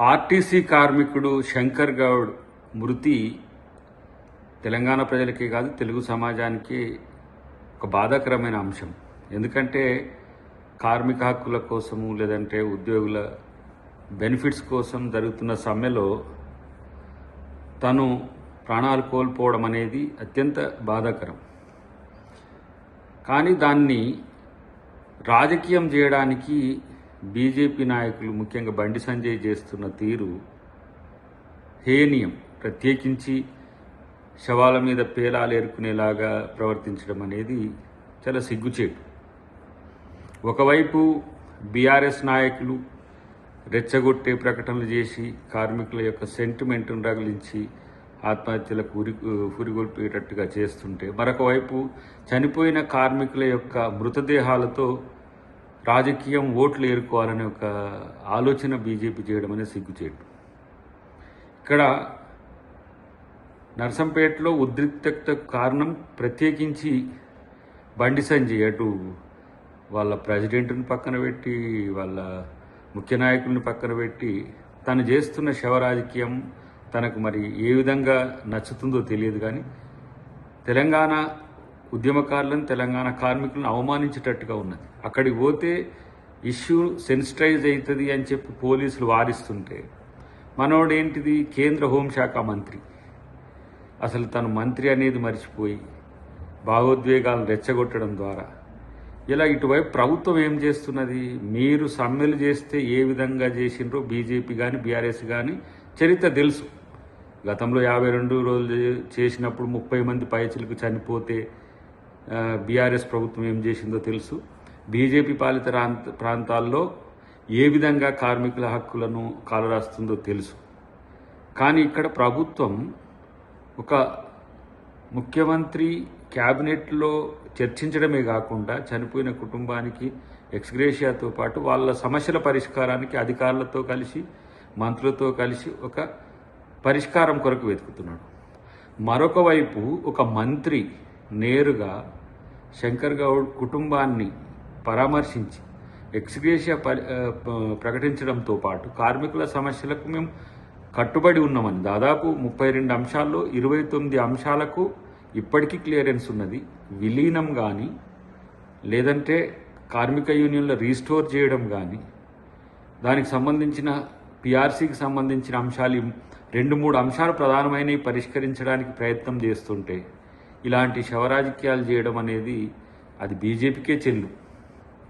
RTC కార్మికుడు శంకర్ గౌడ్ మృతి తెలంగాణ ప్రజలకే కాదు తెలుగు సమాజానికి ఒక బాధాకరమైన అంశం. ఎందుకంటే కార్మిక హక్కుల కోసము లేదంటే ఉద్యోగుల బెనిఫిట్స్ కోసం జరుగుతున్న సమ్మెలో తను ప్రాణాలు కోల్పోవడం అనేది అత్యంత బాధాకరం. కానీ దాన్ని రాజకీయం చేయడానికి బీజేపీ నాయకులు ముఖ్యంగా బండి సంజయ్ చేస్తున్న తీరు హేనీయం. ప్రత్యేకించి శవాల మీద పేలాలు ఏరుకునేలాగా ప్రవర్తించడం అనేది చాలా సిగ్గుచేటు. ఒకవైపు బీఆర్ఎస్ నాయకులు రెచ్చగొట్టే ప్రకటనలు చేసి కార్మికుల యొక్క సెంటిమెంట్ను రగిలించి ఆత్మహత్యలకు పురిగొల్పేటట్టుగా చేస్తుంటే, మరొక వైపు చనిపోయిన కార్మికుల యొక్క మృతదేహాలతో రాజకీయం ఓట్లు ఏరుకోవాలనే ఒక ఆలోచన బీజేపీ చేయడం అనేది సిగ్గుచేటు. ఇక్కడ నర్సంపేటలో ఉద్రిక్తతకు కారణం ప్రత్యేకించి బండి సంజయ్ అటు వాళ్ళ ప్రెసిడెంట్ని పక్కన పెట్టి వాళ్ళ ముఖ్య నాయకుల్ని పక్కన పెట్టి తను చేస్తున్న శవ రాజకీయం తనకు మరి ఏ విధంగా నచ్చుతుందో తెలియదు. కానీ తెలంగాణ ఉద్యమకారులను తెలంగాణ కార్మికులను అవమానించేటట్టుగా ఉన్నది. అక్కడికి పోతే ఇష్యూ సెన్సిటైజ్ అవుతుంది అని చెప్పి పోలీసులు వారిస్తుంటే మనోడేంటిది కేంద్ర హోంశాఖ మంత్రి, అసలు తను మంత్రి అనేది మర్చిపోయి భావోద్వేగాలను రెచ్చగొట్టడం ద్వారా ఇలా ఇటువైపు ప్రభుత్వం ఏం చేస్తున్నది, మీరు సమ్మెలు చేస్తే ఏ విధంగా చేసినరో బీజేపీ కానీ బీఆర్ఎస్ కానీ చరిత్ర తెలుసు. గతంలో 52 రోజులు చేసినప్పుడు 30 మంది పైచిలకు చనిపోతే బీఆర్ఎస్ ప్రభుత్వం ఏం చేసిందో తెలుసు. బీజేపీ పాలిత ప్రాంతాల్లో ఏ విధంగా కార్మికుల హక్కులను కాలరాస్తుందో తెలుసు. కానీ ఇక్కడ ప్రభుత్వం ఒక ముఖ్యమంత్రి క్యాబినెట్లో చర్చించడమే కాకుండా చనిపోయిన కుటుంబానికి ఎక్స్గ్రేషియాతో పాటు వాళ్ళ సమస్యల పరిష్కారానికి అధికారులతో కలిసి మంత్రులతో కలిసి ఒక పరిష్కారం కొరకు వెతుకుతున్నాడు. మరొక వైపు ఒక మంత్రి నేరుగా శంకర్ గౌడ్ కుటుంబాన్ని పరామర్శించి ఎక్స్గ్రేషియా ప్రకటించడంతో పాటు కార్మికుల సమస్యలకు మేము కట్టుబడి ఉన్నామని దాదాపు 32 అంశాల్లో 29 అంశాలకు ఇప్పటికీ క్లియరెన్స్ ఉన్నది. విలీనం కానీ లేదంటే కార్మిక యూనియన్ల రీస్టోర్ చేయడం కానీ దానికి సంబంధించిన పిఆర్సీకి సంబంధించిన అంశాలు 2-3 అంశాలు ప్రధానమైనవి పరిష్కరించడానికి ప్రయత్నం చేస్తుంటే ఇలాంటి శవరాజకీయాలు చేయడం అనేది అది బీజేపీకే చెల్లు.